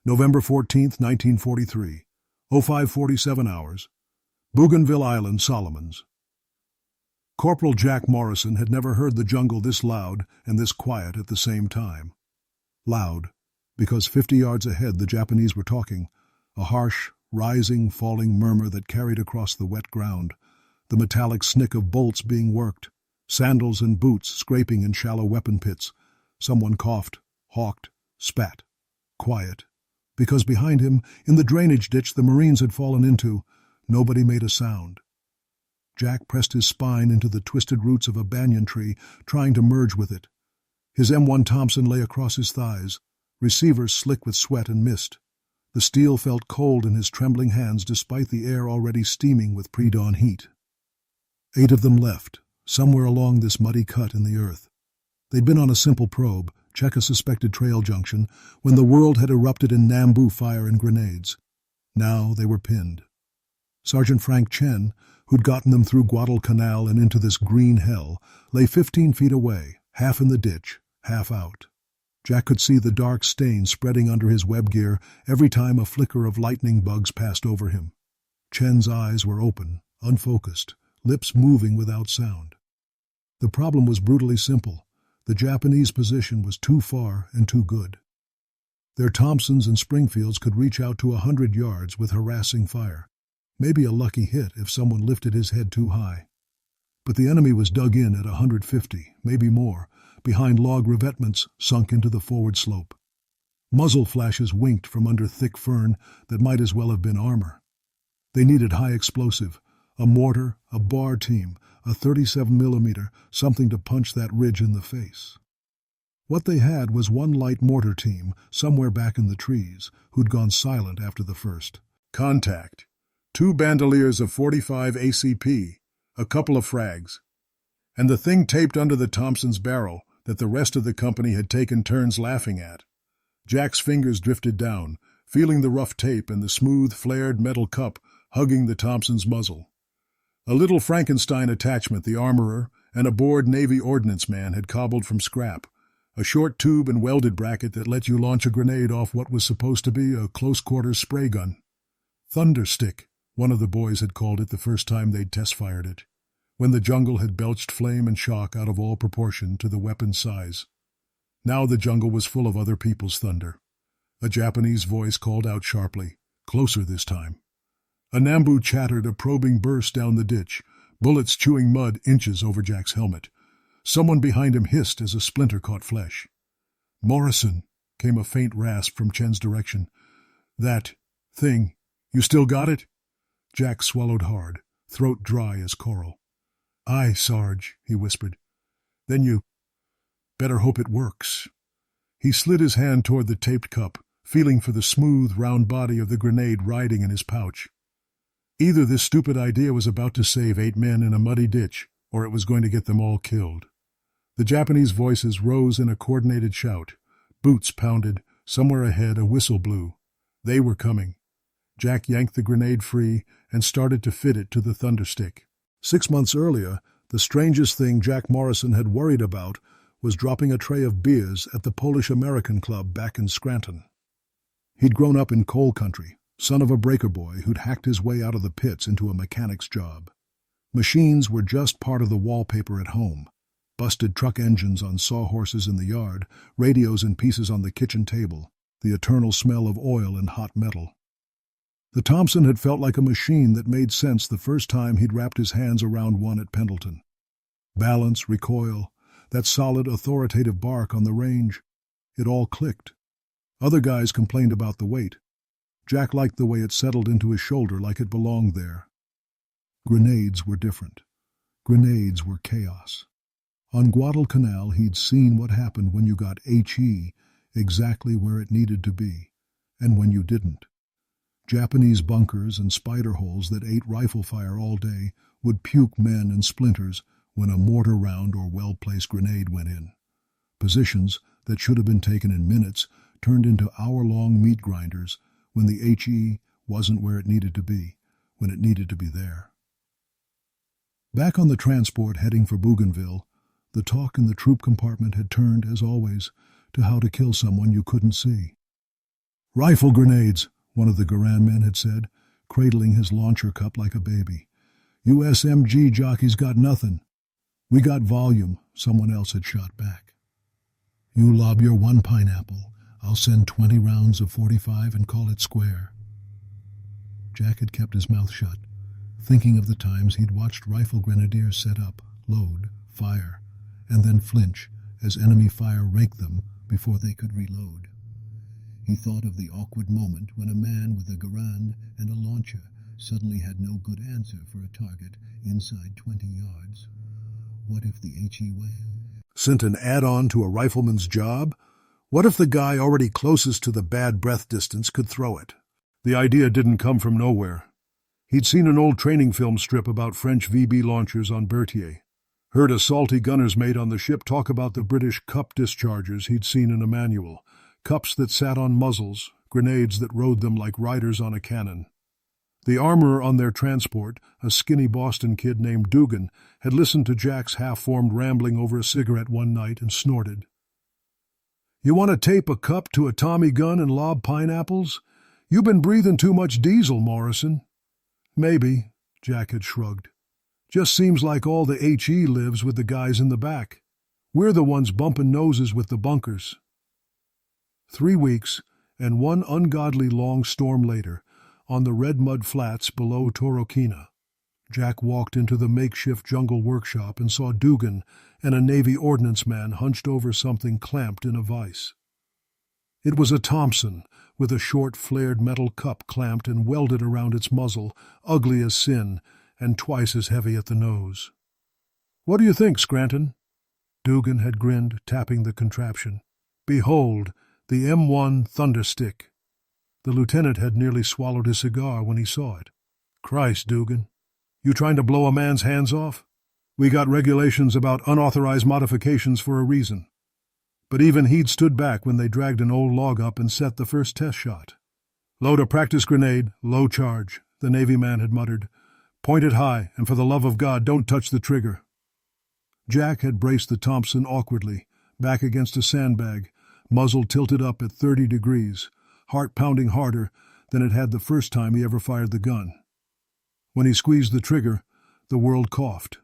November 14th, 1943, 05:47 hours, Bougainville Island, Solomons. Corporal Jack Morrison had never heard the jungle this loud and this quiet at the same time. Loud, because 50 yards ahead the Japanese were talking, a harsh, rising, falling murmur that carried across the wet ground, the metallic snick of bolts being worked, sandals and boots scraping in shallow weapon pits. Someone coughed, hawked, spat. Quiet. Because behind him, in the drainage ditch the Marines had fallen into, nobody made a sound. Jack pressed his spine into the twisted roots of a banyan tree, trying to merge with it. His M1 Thompson lay across his thighs, receivers slick with sweat and mist. The steel felt cold in his trembling hands despite the air already steaming with pre-dawn heat. 8 of them left, somewhere along this muddy cut in the earth. They'd been on a simple probe, check a suspected trail junction, when the world had erupted in Nambu fire and grenades. Now they were pinned. Sergeant Frank Chen, who'd gotten them through Guadalcanal and into this green hell, lay 15 feet away, half in the ditch, half out. Jack could see the dark stain spreading under his web gear every time a flicker of lightning bugs passed over him. Chen's eyes were open, unfocused, lips moving without sound. The problem was brutally simple. The Japanese position was too far and too good. Their Thompsons and Springfields could reach out to 100 yards with harassing fire. Maybe a lucky hit if someone lifted his head too high. But the enemy was dug in at 150, maybe more, behind log revetments sunk into the forward slope. Muzzle flashes winked from under thick fern that might as well have been armor. They needed high explosive, a mortar, a bar team, a 37mm, something to punch that ridge in the face. What they had was one light mortar team somewhere back in the trees who'd gone silent after the first. Contact. 2 bandoliers of 45 ACP, a couple of frags, and the thing taped under the Thompson's barrel that the rest of the company had taken turns laughing at. Jack's fingers drifted down, feeling the rough tape and the smooth, flared metal cup hugging the Thompson's muzzle. A little Frankenstein attachment the armorer and a bored Navy ordnance man had cobbled from scrap, a short tube and welded bracket that let you launch a grenade off what was supposed to be a close-quarters spray gun. Thunderstick, one of the boys had called it the first time they'd test-fired it, when the jungle had belched flame and shock out of all proportion to the weapon's size. Now the jungle was full of other people's thunder. A Japanese voice called out sharply, closer this time. A Nambu chattered a probing burst down the ditch, bullets chewing mud inches over Jack's helmet. Someone behind him hissed as a splinter caught flesh. "Morrison," came a faint rasp from Chen's direction. "That thing, you still got it?" Jack swallowed hard, throat dry as coral. "Aye, Sarge," he whispered. "Then you better hope it works." He slid his hand toward the taped cup, feeling for the smooth, round body of the grenade riding in his pouch. Either this stupid idea was about to save 8 men in a muddy ditch, or it was going to get them all killed. The Japanese voices rose in a coordinated shout. Boots pounded. Somewhere ahead a whistle blew. They were coming. Jack yanked the grenade free and started to fit it to the thunderstick. 6 months earlier, the strangest thing Jack Morrison had worried about was dropping a tray of beers at the Polish-American Club back in Scranton. He'd grown up in coal country, son of a breaker boy who'd hacked his way out of the pits into a mechanic's job. Machines were just part of the wallpaper at home. Busted truck engines on sawhorses in the yard, radios in pieces on the kitchen table, the eternal smell of oil and hot metal. The Thompson had felt like a machine that made sense the first time he'd wrapped his hands around one at Pendleton. Balance, recoil, that solid, authoritative bark on the range. It all clicked. Other guys complained about the weight. Jack liked the way it settled into his shoulder like it belonged there. Grenades were different. Grenades were chaos. On Guadalcanal, he'd seen what happened when you got HE exactly where it needed to be, and when you didn't. Japanese bunkers and spider holes that ate rifle fire all day would puke men and splinters when a mortar round or well-placed grenade went in. Positions that should have been taken in minutes turned into hour-long meat grinders when the HE wasn't where it needed to be, when it needed to be there. Back on the transport heading for Bougainville, the talk in the troop compartment had turned, as always, to how to kill someone you couldn't see. "Rifle grenades," one of the Garand men had said, cradling his launcher cup like a baby. "USMG jockeys got nothing." "We got volume," someone else had shot back. "You lob your one pineapple. I'll send 20 rounds of .45 and call it square." Jack had kept his mouth shut, thinking of the times he'd watched rifle grenadiers set up, load, fire, and then flinch as enemy fire raked them before they could reload. He thought of the awkward moment when a man with a Garand and a launcher suddenly had no good answer for a target inside 20 yards. What if the HE sent an add-on to a rifleman's job? What if the guy already closest to the bad breath distance could throw it? The idea didn't come from nowhere. He'd seen an old training film strip about French VB launchers on Berthier. Heard a salty gunner's mate on the ship talk about the British cup dischargers he'd seen in a manual. Cups that sat on muzzles, grenades that rode them like riders on a cannon. The armorer on their transport, a skinny Boston kid named Dugan, had listened to Jack's half-formed rambling over a cigarette one night and snorted. "You want to tape a cup to a Tommy gun and lob pineapples? You've been breathing too much diesel, Morrison." "Maybe," Jack had shrugged. "Just seems like all the HE lives with the guys in the back. We're the ones bumping noses with the bunkers." 3 weeks, and one ungodly long storm later, on the red mud flats below Torokina, Jack walked into the makeshift jungle workshop and saw Dugan and a Navy ordnance man hunched over something clamped in a vise. It was a Thompson, with a short flared metal cup clamped and welded around its muzzle, ugly as sin, and twice as heavy at the nose. "What do you think, Scranton?" Dugan had grinned, tapping the contraption. "Behold, the M1 Thunderstick." The lieutenant had nearly swallowed his cigar when he saw it. "Christ, Dugan, you trying to blow a man's hands off? We got regulations about unauthorized modifications for a reason." But even he'd stood back when they dragged an old log up and set the first test shot. "Load a practice grenade, low charge," the Navy man had muttered. "Point it high, and for the love of God, don't touch the trigger." Jack had braced the Thompson awkwardly, back against a sandbag, muzzle tilted up at 30 degrees, heart pounding harder than it had the first time he ever fired the gun. When he squeezed the trigger, the world coughed.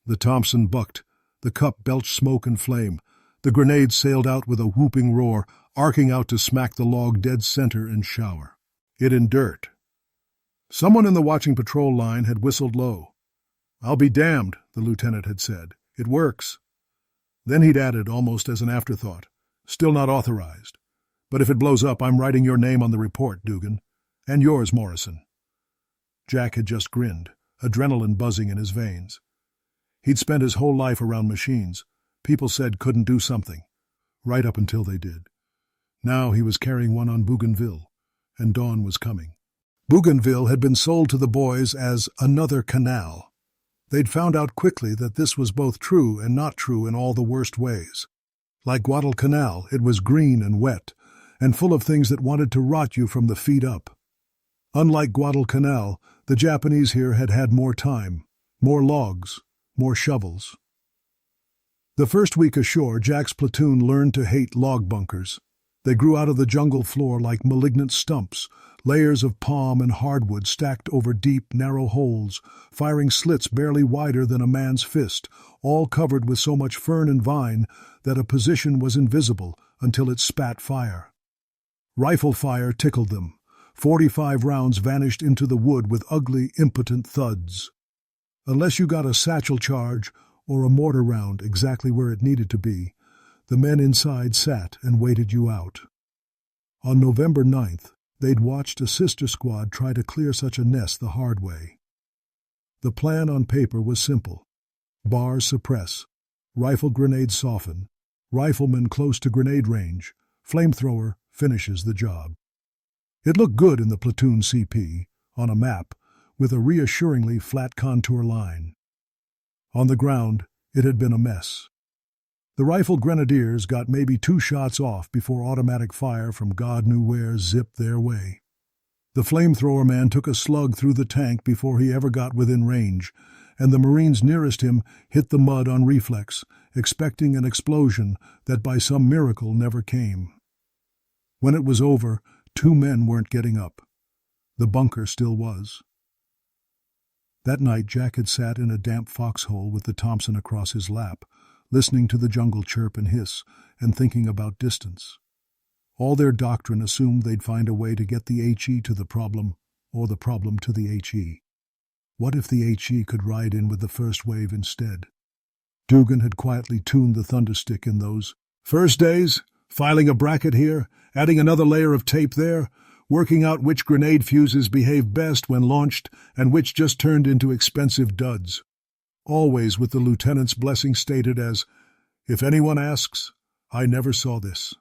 The Thompson bucked, the cup belched smoke and flame. The grenade sailed out with a whooping roar, arcing out to smack the log dead center and shower it in dirt. Someone in the watching patrol line had whistled low. "I'll be damned," the lieutenant had said. "It works." Then he'd added, almost as an afterthought, "Still not authorized. But if it blows up, I'm writing your name on the report, Dugan. And yours, Morrison." Jack had just grinned, adrenaline buzzing in his veins. He'd spent his whole life around machines. People said couldn't do something, right up until they did. Now he was carrying one on Bougainville, and dawn was coming. Bougainville had been sold to the boys as another canal. They'd found out quickly that this was both true and not true in all the worst ways. Like Guadalcanal, it was green and wet, and full of things that wanted to rot you from the feet up. Unlike Guadalcanal, the Japanese here had had more time, more logs, more shovels. The first week ashore, Jack's platoon learned to hate log bunkers. They grew out of the jungle floor like malignant stumps, layers of palm and hardwood stacked over deep, narrow holes, firing slits barely wider than a man's fist, all covered with so much fern and vine that a position was invisible until it spat fire. Rifle fire tickled them. 45 rounds vanished into the wood with ugly, impotent thuds. Unless you got a satchel charge or a mortar round exactly where it needed to be, the men inside sat and waited you out. On November 9th, they'd watched a sister squad try to clear such a nest the hard way. The plan on paper was simple. Bars suppress, rifle grenades soften, rifleman close to grenade range, flamethrower finishes the job. It looked good in the platoon CP, on a map, with a reassuringly flat contour line. On the ground, it had been a mess. The rifle grenadiers got maybe 2 shots off before automatic fire from God knew where zipped their way. The flamethrower man took a slug through the tank before he ever got within range, and the Marines nearest him hit the mud on reflex, expecting an explosion that by some miracle never came. When it was over, 2 men weren't getting up. The bunker still was. That night Jack had sat in a damp foxhole with the Thompson across his lap, listening to the jungle chirp and hiss, and thinking about distance. All their doctrine assumed they'd find a way to get the HE to the problem, or the problem to the HE. What if the HE could ride in with the first wave instead? Dugan had quietly tuned the thunderstick in those first days, filing a bracket here, adding another layer of tape there, working out which grenade fuses behave best when launched and which just turned into expensive duds. Always with the lieutenant's blessing stated as, "If anyone asks, I never saw this."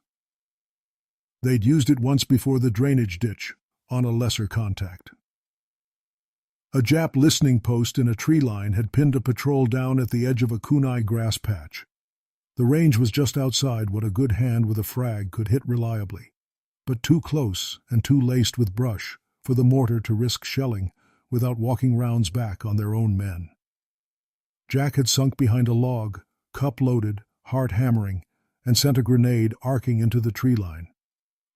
They'd used it once before the drainage ditch, on a lesser contact. A Jap listening post in a tree line had pinned a patrol down at the edge of a kunai grass patch. The range was just outside what a good hand with a frag could hit reliably, but too close and too laced with brush for the mortar to risk shelling without walking rounds back on their own men. Jack had sunk behind a log, cup loaded, heart hammering, and sent a grenade arcing into the tree line.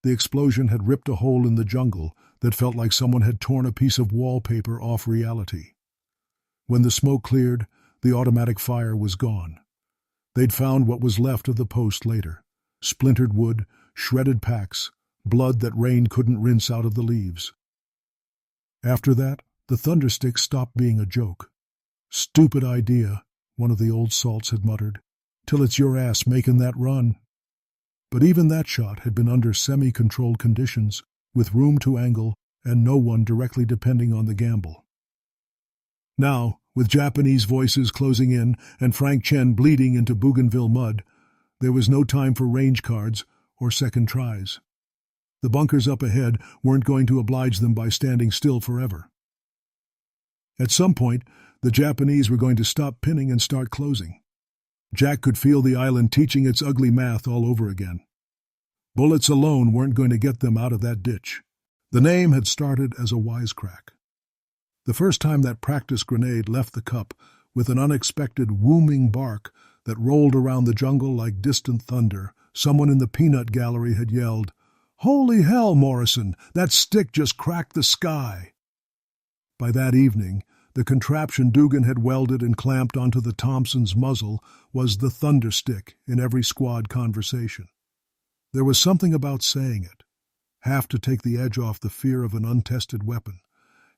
The explosion had ripped a hole in the jungle that felt like someone had torn a piece of wallpaper off reality. When the smoke cleared, the automatic fire was gone. They'd found what was left of the post later: splintered wood, shredded packs, blood that rain couldn't rinse out of the leaves. After that, the thunderstick stopped being a joke. "Stupid idea," one of the old salts had muttered, "till it's your ass making that run." But even that shot had been under semi-controlled conditions, with room to angle and no one directly depending on the gamble. Now, with Japanese voices closing in and Frank Chen bleeding into Bougainville mud, there was no time for range cards or second tries. The bunkers up ahead weren't going to oblige them by standing still forever. At some point, the Japanese were going to stop pinning and start closing. Jack could feel the island teaching its ugly math all over again. Bullets alone weren't going to get them out of that ditch. The name had started as a wisecrack. The first time that practice grenade left the cup with an unexpected whooming bark that rolled around the jungle like distant thunder, someone in the peanut gallery had yelled, "Holy hell, Morrison, that stick just cracked the sky!" By that evening, the contraption Dugan had welded and clamped onto the Thompson's muzzle was the thunderstick in every squad conversation. There was something about saying it, half to take the edge off the fear of an untested weapon,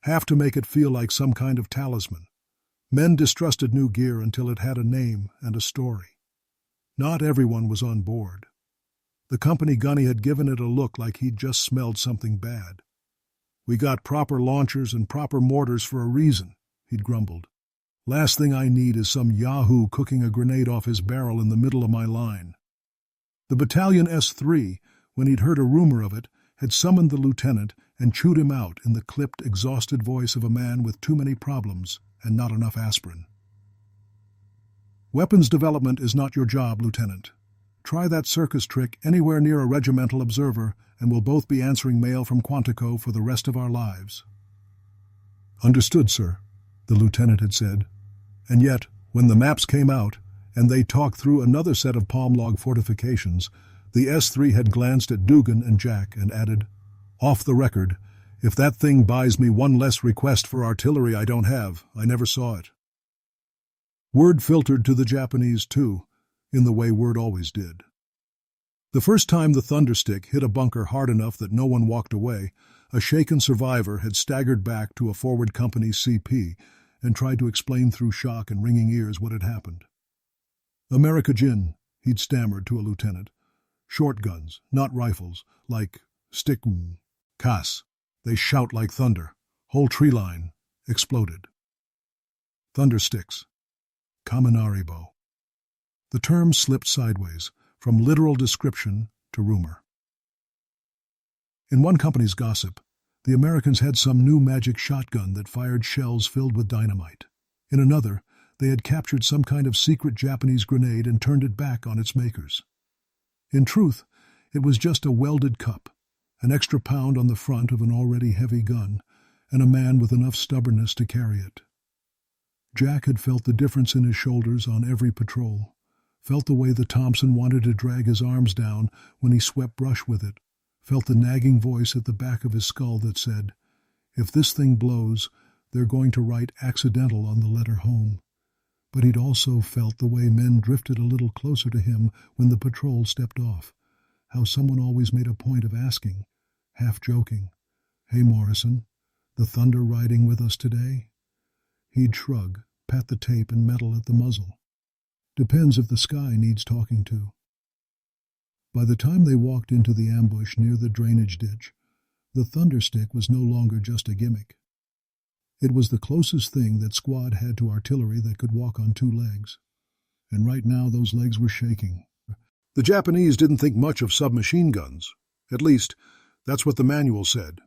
half to make it feel like some kind of talisman. Men distrusted new gear until it had a name and a story. Not everyone was on board. The company gunny had given it a look like he'd just smelled something bad. "We got proper launchers and proper mortars for a reason," he'd grumbled. "Last thing I need is some yahoo cooking a grenade off his barrel in the middle of my line." The battalion S3, when he'd heard a rumor of it, had summoned the lieutenant and chewed him out in the clipped, exhausted voice of a man with too many problems and not enough aspirin. "Weapons development is not your job, Lieutenant. Try that circus trick anywhere near a regimental observer, and we'll both be answering mail from Quantico for the rest of our lives." "Understood, sir," the lieutenant had said. And yet, when the maps came out, and they talked through another set of palm log fortifications, the S3 had glanced at Dugan and Jack and added, "Off the record, if that thing buys me one less request for artillery I don't have, I never saw it." Word filtered to the Japanese, too, in the way word always did. The first time the thunderstick hit a bunker hard enough that no one walked away, a shaken survivor had staggered back to a forward company CP and tried to explain through shock and ringing ears what had happened. "America Gin," he'd stammered to a lieutenant. "Short guns, not rifles, like stick cas. They shout like thunder. Whole tree line exploded." Thundersticks. Kaminaribo. The term slipped sideways, from literal description to rumor. In one company's gossip, the Americans had some new magic shotgun that fired shells filled with dynamite. In another, they had captured some kind of secret Japanese grenade and turned it back on its makers. In truth, it was just a welded cup, an extra pound on the front of an already heavy gun, and a man with enough stubbornness to carry it. Jack had felt the difference in his shoulders on every patrol, felt the way the Thompson wanted to drag his arms down when he swept brush with it, felt the nagging voice at the back of his skull that said, "If this thing blows, they're going to write accidental on the letter home." But he'd also felt the way men drifted a little closer to him when the patrol stepped off, how someone always made a point of asking, half joking, "Hey, Morrison, the thunder riding with us today?" He'd shrug, pat the tape and metal at the muzzle. Depends if the sky needs talking to. By the time they walked into the ambush near the drainage ditch, the thunderstick was no longer just a gimmick. It was the closest thing that squad had to artillery that could walk on two legs. And right now those legs were shaking. The Japanese didn't think much of submachine guns. At least, that's what the manual said.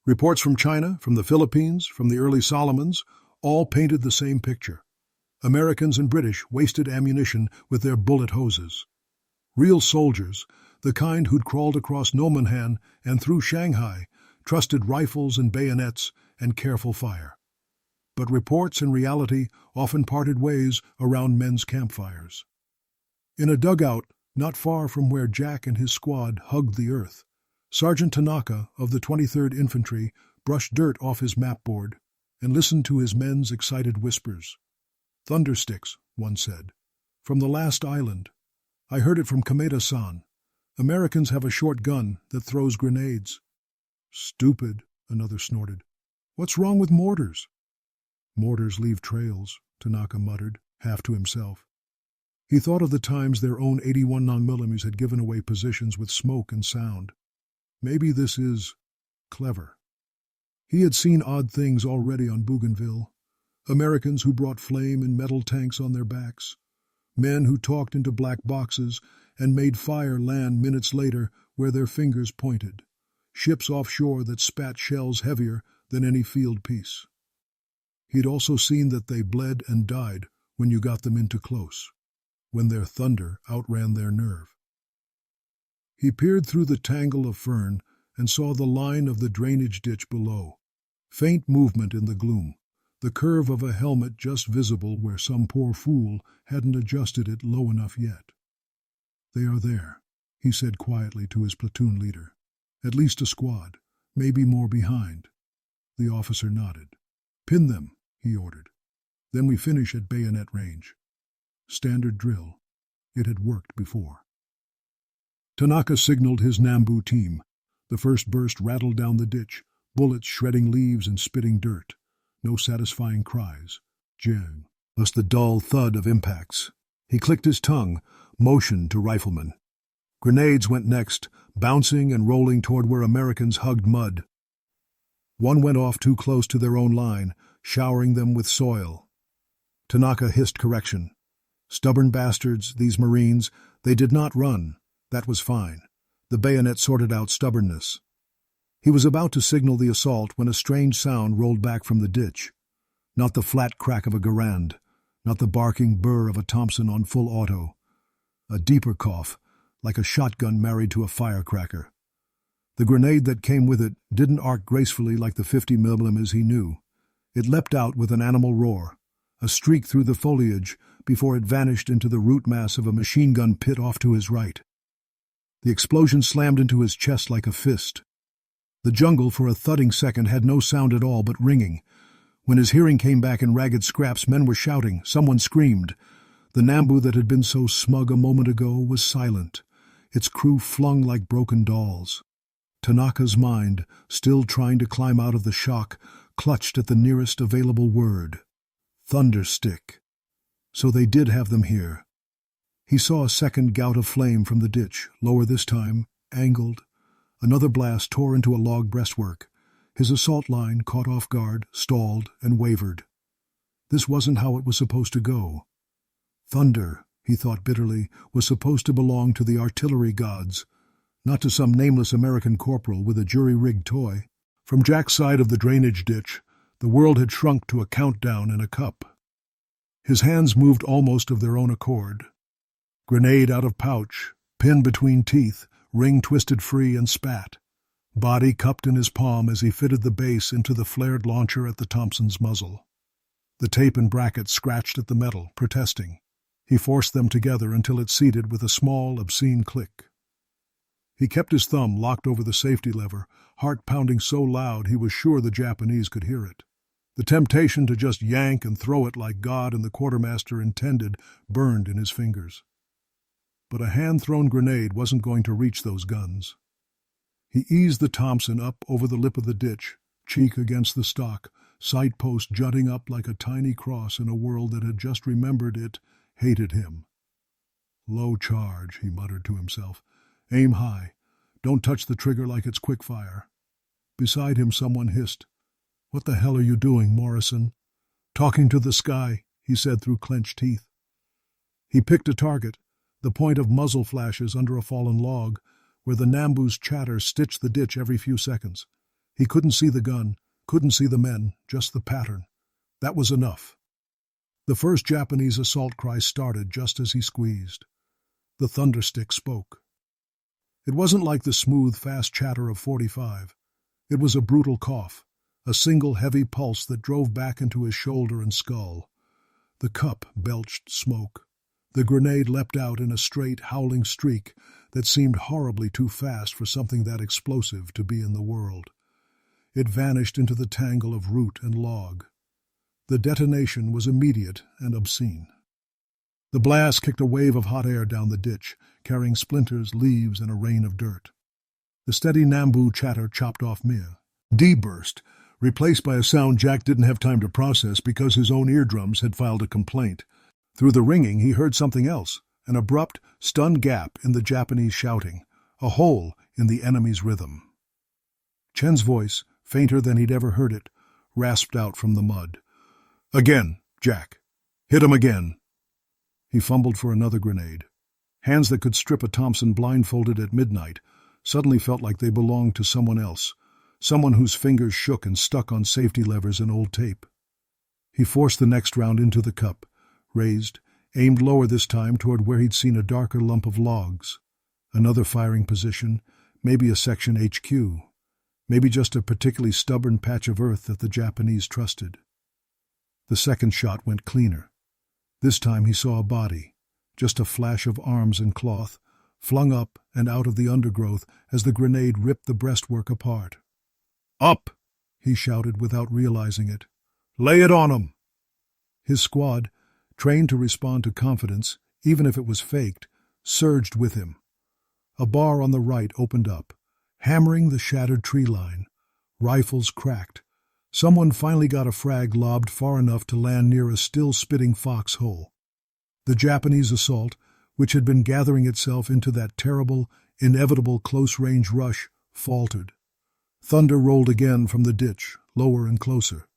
Reports from China, from the Philippines, from the early Solomons, all painted the same picture. Americans and British wasted ammunition with their bullet hoses. Real soldiers, the kind who'd crawled across Nomonhan and through Shanghai, trusted rifles and bayonets and careful fire. But reports and reality often parted ways around men's campfires. In a dugout not far from where Jack and his squad hugged the earth, Sergeant Tanaka of the 23rd Infantry brushed dirt off his mapboard and listened to his men's excited whispers. "Thundersticks," one said. "From the last island. I heard it from Kameda-san. Americans have a short gun that throws grenades." "Stupid," another snorted. "What's wrong with mortars?" "Mortars leave trails," Tanaka muttered, half to himself. He thought of the times their own 81 9mm had given away positions with smoke and sound. Maybe this is clever. He had seen odd things already on Bougainville. Americans who brought flame in metal tanks on their backs. Men who talked into black boxes and made fire land minutes later where their fingers pointed. Ships offshore that spat shells heavier than any field piece. He'd also seen that they bled and died when you got them in too close, when their thunder outran their nerve. He peered through the tangle of fern and saw the line of the drainage ditch below. Faint movement in the gloom, the curve of a helmet just visible where some poor fool hadn't adjusted it low enough yet. "They are there," he said quietly to his platoon leader. "At least a squad, maybe more behind." The officer nodded. "Pin them," he ordered. "Then we finish at bayonet range." Standard drill. It had worked before. Tanaka signaled his Nambu team. The first burst rattled down the ditch, bullets shredding leaves and spitting dirt. No satisfying cries. Jing. Plus the dull thud of impacts. He clicked his tongue, motioned to riflemen. Grenades went next, bouncing and rolling toward where Americans hugged mud. One went off too close to their own line, showering them with soil. Tanaka hissed correction. Stubborn bastards, these Marines. They did not run. That was fine. The bayonet sorted out stubbornness. He was about to signal the assault when a strange sound rolled back from the ditch. Not the flat crack of a Garand, not the barking burr of a Thompson on full auto. A deeper cough, like a shotgun married to a firecracker. The grenade that came with it didn't arc gracefully like the 50mm he knew. It leapt out with an animal roar, a streak through the foliage before it vanished into the root mass of a machine gun pit off to his right. The explosion slammed into his chest like a fist. The jungle for a thudding second had no sound at all but ringing. When his hearing came back in ragged scraps, men were shouting. Someone screamed. The Nambu that had been so smug a moment ago was silent, its crew flung like broken dolls. Tanaka's mind, still trying to climb out of the shock, clutched at the nearest available word. Thunderstick. So they did have them here. He saw a second gout of flame from the ditch, lower this time, angled. Another blast tore into a log breastwork. His assault line, caught off guard, stalled and wavered. This wasn't how it was supposed to go. Thunder, he thought bitterly, was supposed to belong to the artillery gods, not to some nameless American corporal with a jury-rigged toy. From Jack's side of the drainage ditch, the world had shrunk to a countdown in a cup. His hands moved almost of their own accord. Grenade out of pouch, pin between teeth, ring twisted free and spat. Body cupped in his palm as he fitted the base into the flared launcher at the Thompson's muzzle. The tape and brackets scratched at the metal, protesting. He forced them together until it seated with a small, obscene click. He kept his thumb locked over the safety lever, heart pounding so loud he was sure the Japanese could hear it. The temptation to just yank and throw it like God and the quartermaster intended burned in his fingers. But a hand-thrown grenade wasn't going to reach those guns. He eased the Thompson up over the lip of the ditch, cheek against the stock, sight post jutting up like a tiny cross in a world that had just remembered it hated him. "Low charge," he muttered to himself. "Aim high. Don't touch the trigger like it's quick fire." Beside him someone hissed, "What the hell are you doing, Morrison?" "Talking to the sky," he said through clenched teeth. He picked a target, the point of muzzle flashes under a fallen log, where the Nambu's chatter stitched the ditch every few seconds. He couldn't see the gun, couldn't see the men, just the pattern. That was enough. The first Japanese assault cry started just as he squeezed. The thunderstick spoke. It wasn't like the smooth, fast chatter of 45. It was a brutal cough, a single heavy pulse that drove back into his shoulder and skull. The cup belched smoke. The grenade leapt out in a straight, howling streak that seemed horribly too fast for something that explosive to be in the world. It vanished into the tangle of root and log. The detonation was immediate and obscene. The blast kicked a wave of hot air down the ditch, carrying splinters, leaves, and a rain of dirt. The steady Nambu chatter chopped off Mia. D burst, replaced by a sound Jack didn't have time to process because his own eardrums had filed a complaint. Through the ringing he heard something else, an abrupt, stunned gap in the Japanese shouting, a hole in the enemy's rhythm. Chen's voice, fainter than he'd ever heard it, rasped out from the mud. "Again, Jack. Hit him again." He fumbled for another grenade. Hands that could strip a Thompson blindfolded at midnight suddenly felt like they belonged to someone else, someone whose fingers shook and stuck on safety levers and old tape. He forced the next round into the cup, raised, aimed lower this time toward where he'd seen a darker lump of logs. Another firing position, maybe a section HQ, maybe just a particularly stubborn patch of earth that the Japanese trusted. The second shot went cleaner. This time he saw a body, just a flash of arms and cloth, flung up and out of the undergrowth as the grenade ripped the breastwork apart. "Up!" he shouted without realizing it. "Lay it on 'em!" His squad, trained to respond to confidence, even if it was faked, surged with him. A bar on the right opened up, hammering the shattered tree line. Rifles cracked. Someone finally got a frag lobbed far enough to land near a still-spitting foxhole. The Japanese assault, which had been gathering itself into that terrible, inevitable close-range rush, faltered. Thunder rolled again from the ditch, lower and closer.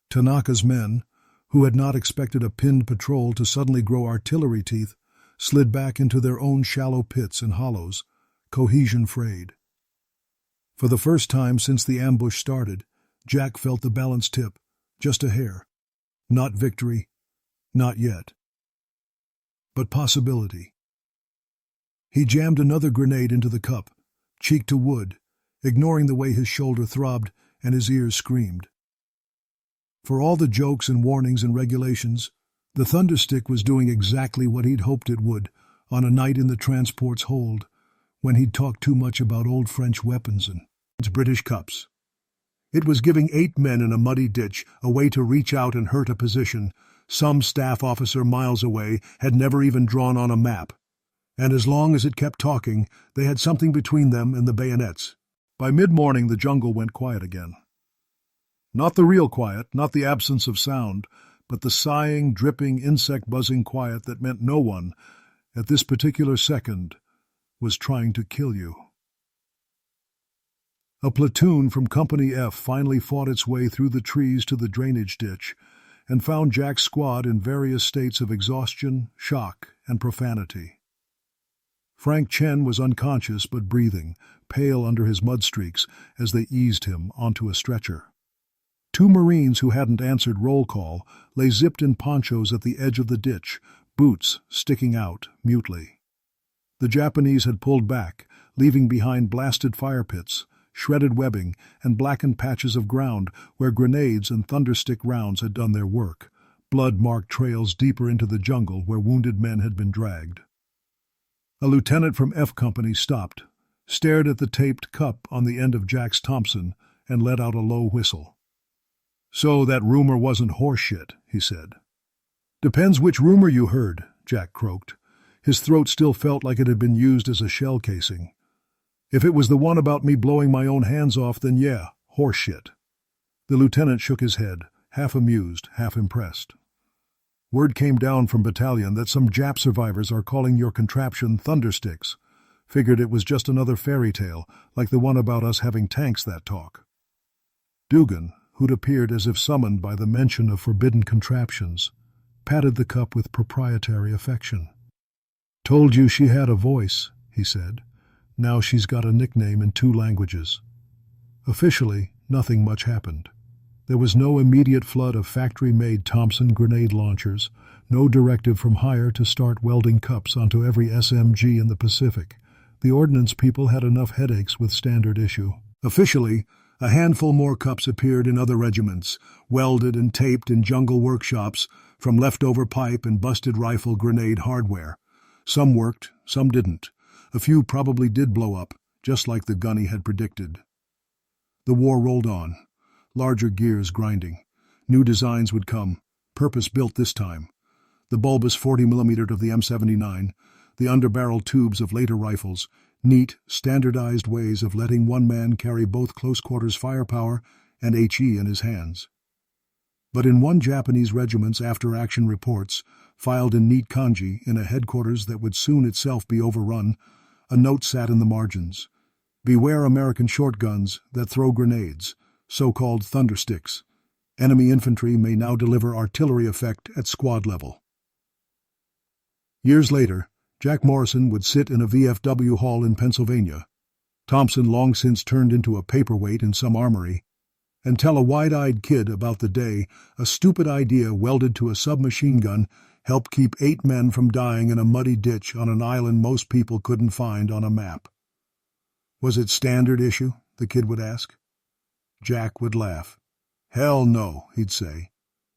Tanaka's men, who had not expected a pinned patrol to suddenly grow artillery teeth, slid back into their own shallow pits and hollows, cohesion frayed. For the first time since the ambush started, Jack felt the balance tip, just a hair. Not victory, not yet. But possibility. He jammed another grenade into the cup, cheek to wood, ignoring the way his shoulder throbbed and his ears screamed. For all the jokes and warnings and regulations, the thunderstick was doing exactly what he'd hoped it would on a night in the transport's hold, when he'd talked too much about old French weapons and British cups. It was giving 8 men in a muddy ditch a way to reach out and hurt a position some staff officer miles away had never even drawn on a map. And as long as it kept talking, they had something between them and the bayonets. By mid-morning the jungle went quiet again. Not the real quiet, not the absence of sound, but the sighing, dripping, insect-buzzing quiet that meant no one, at this particular second, was trying to kill you. A platoon from Company F finally fought its way through the trees to the drainage ditch and found Jack's squad in various states of exhaustion, shock, and profanity. Frank Chen was unconscious but breathing, pale under his mud streaks as they eased him onto a stretcher. 2 Marines who hadn't answered roll call lay zipped in ponchos at the edge of the ditch, boots sticking out mutely. The Japanese had pulled back, leaving behind blasted fire pits, shredded webbing, and blackened patches of ground where grenades and thunderstick rounds had done their work, blood-marked trails deeper into the jungle where wounded men had been dragged. A lieutenant from F Company stopped, stared at the taped cup on the end of Jack's Thompson, and let out a low whistle. "So that rumor wasn't horse shit," he said. "Depends which rumor you heard," Jack croaked. His throat still felt like it had been used as a shell casing. "If it was the one about me blowing my own hands off, then yeah, horse shit." The lieutenant shook his head, half amused, half impressed. "Word came down from battalion that some Jap survivors are calling your contraption thundersticks. Figured it was just another fairy tale, like the one about us having tanks that talk." Dugan, who'd appeared as if summoned by the mention of forbidden contraptions, patted the cup with proprietary affection. "Told you she had a voice," he said. "Now she's got a nickname in 2 languages." Officially, nothing much happened. There was no immediate flood of factory-made Thompson grenade launchers, no directive from higher to start welding cups onto every SMG in the Pacific. The ordnance people had enough headaches with standard issue. Officially, a handful more cups appeared in other regiments, welded and taped in jungle workshops from leftover pipe and busted rifle grenade hardware. Some worked, some didn't. A few probably did blow up, just like the gunny had predicted. The war rolled on, larger gears grinding. New designs would come, purpose-built this time. The bulbous 40mm of the M79, the underbarrel tubes of later rifles, neat, standardized ways of letting one man carry both close-quarters firepower and HE in his hands. But in one Japanese regiment's after-action reports, filed in neat kanji in a headquarters that would soon itself be overrun, a note sat in the margins. "Beware American shotguns that throw grenades, so-called thundersticks. Enemy infantry may now deliver artillery effect at squad level." Years later, Jack Morrison would sit in a VFW hall in Pennsylvania, Thompson long since turned into a paperweight in some armory, and tell a wide-eyed kid about the day a stupid idea welded to a submachine gun helped keep 8 men from dying in a muddy ditch on an island most people couldn't find on a map. "Was it standard issue?" the kid would ask. Jack would laugh. "Hell no," he'd say.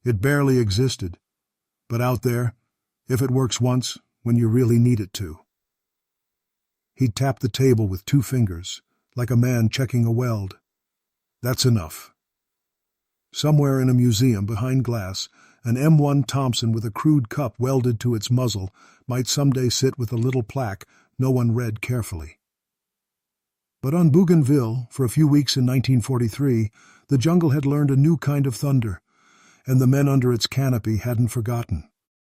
"It barely existed. But out there, if it works once, when you really need it to." He'd tap the table with 2 fingers, like a man checking a weld. "That's enough." Somewhere in a museum behind glass, an M1 Thompson with a crude cup welded to its muzzle might someday sit with a little plaque no one read carefully. But on Bougainville, for a few weeks in 1943, the jungle had learned a new kind of thunder, and the men under its canopy hadn't forgotten.